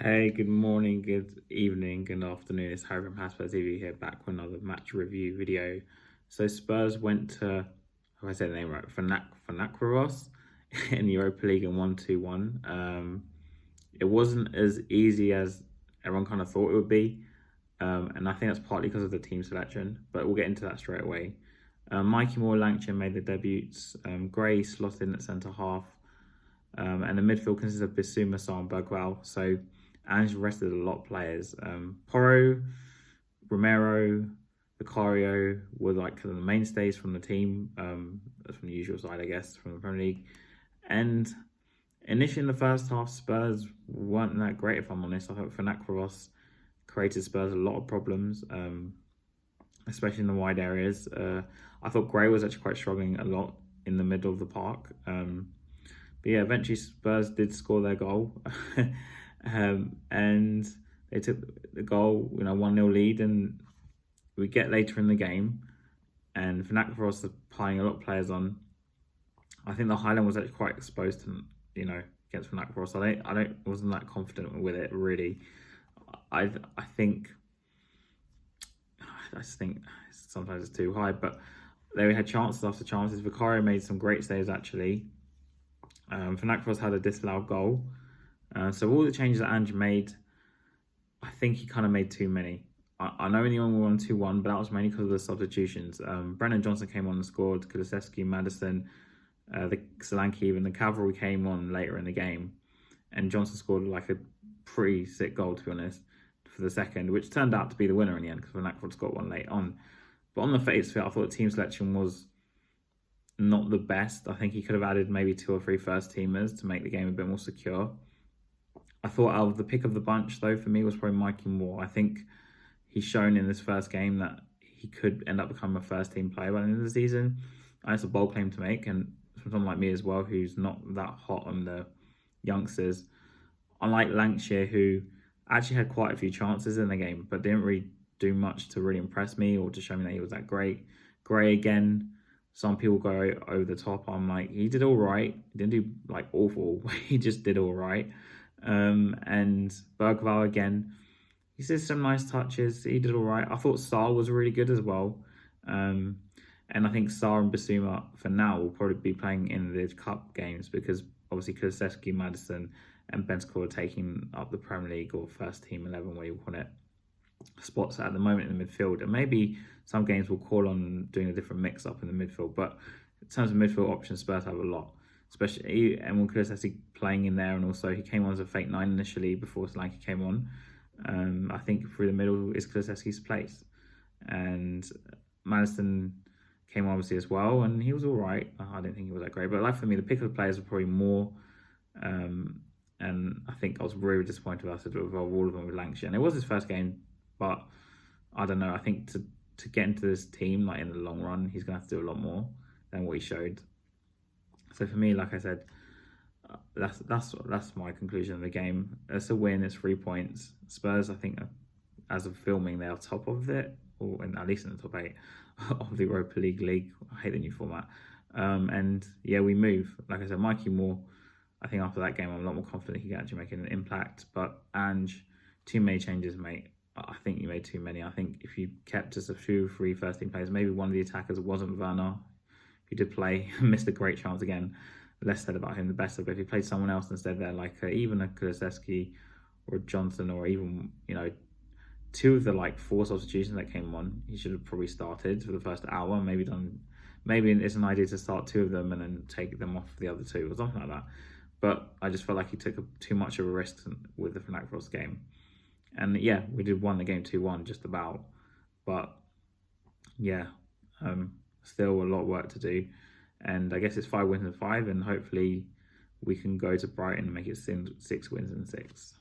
Hey, good morning, good evening, good afternoon. It's Harry from Hasper TV here, back with another match review video. So Spurs went to, if I said the name right, Fenerbahce in the Europa League and won 2-1. It wasn't as easy as everyone kind of thought it would be, and I think that's partly because of the team selection. But we'll get into that straight away. Mikey Moore, Lancashire made the debuts. Gray slotted in at centre half. And the midfield consists of Bissouma, Sarr and Bergwijn. So Ange rested a lot of players. Porro, Romero, Vicario were like the mainstays from the team, from the usual side, I guess, from the Premier League. And initially in the first half, Spurs weren't that great, if I'm honest. I thought Fenerbahce created Spurs a lot of problems, especially in the wide areas. I thought Gray was actually quite struggling a lot in the middle of the park. But yeah, eventually Spurs did score their goal. And they took the goal, 1-0 lead, and we get later in the game, and Fenerbahce are piling a lot of players on. I think the Highland was actually quite exposed to, against Fenerbahce. I wasn't that confident with it really. I just think sometimes it's too high, but they had chances after chances. Vicario made some great saves actually. Fenerbahce had a disallowed goal. So all the changes that Ange made, I think he kind of made too many. I know in the end we won 2-1, but that was mainly because of the substitutions. Brennan Johnson came on and scored. Kulusevski, Maddison, the Solanke, even the Cavalry came on later in the game. And Johnson scored like a pretty sick goal, to be honest, for the second, which turned out to be the winner in the end because Fenerbahce got one late on. But on the face of it, I thought the team selection was not the best. I think he could have added maybe 2 or 3 first teamers to make the game a bit more secure. I thought out of the pick of the bunch, though, for me was probably Mikey Moore. I think he's shown in this first game that he could end up becoming a first team player by the end of the season. And it's a bold claim to make, and for someone like me as well, who's not that hot on the youngsters. Unlike Lancashire, who actually had quite a few chances in the game, but didn't really do much to really impress me or to show me that he was that great. Gray, again, some people go over the top. I'm like, he did all right. He didn't do like awful. He just did all right. And Bergwijn, again, he did some nice touches. He did all right. I thought Sarr was really good as well. And I think Sarr and Bissouma for now will probably be playing in the cup games because obviously Kulusevski, Maddison and Bentancur are taking up the Premier League or first team 11, where you want it, spots at the moment in the midfield. And maybe some games will call on doing a different mix up in the midfield. But in terms of midfield options, Spurs have a lot. Especially, and when Kulusevski playing in there, and also he came on as a fake 9 initially before Solanke came on. I think through the middle is Kulusevski's place. And Maddison came on obviously as well, and he was all right. I didn't think he was that great. But like for me, the pick of the players were probably more. And I think I was really disappointed with us to involve all of them with Lancashire. And it was his first game, but I don't know. I think to get into this team, like in the long run, he's going to have to do a lot more than what he showed. So for me, like I said, that's my conclusion of the game. It's a win. It's 3 points. Spurs, I think, as of filming, they are top of it, or at least in the top 8 of the Europa League. I hate the new format. And yeah, we move. Like I said, Mikey Moore, I think after that game, I'm a lot more confident he can actually make an impact. But Ange, too many changes, mate. I think you made too many. I think if you kept just a few 3 first team players, maybe one of the attackers wasn't Werner, who did play, missed a great chance again. Less said about him, the better. But if he played someone else instead there, like even a Kulusevski or a Johnson, or even, 2 of the 4 substitutions that came on, he should have probably started for the first hour. Maybe it's an idea to start 2 of them and then take them off the other 2 or something like that. But I just felt like he took too much of a risk with the Fenerbahce game. And yeah, we did won the game 2-1 just about. But yeah, still a lot of work to do. And I guess it's 5 wins in 5, and hopefully we can go to Brighton and make it 6 wins in 6.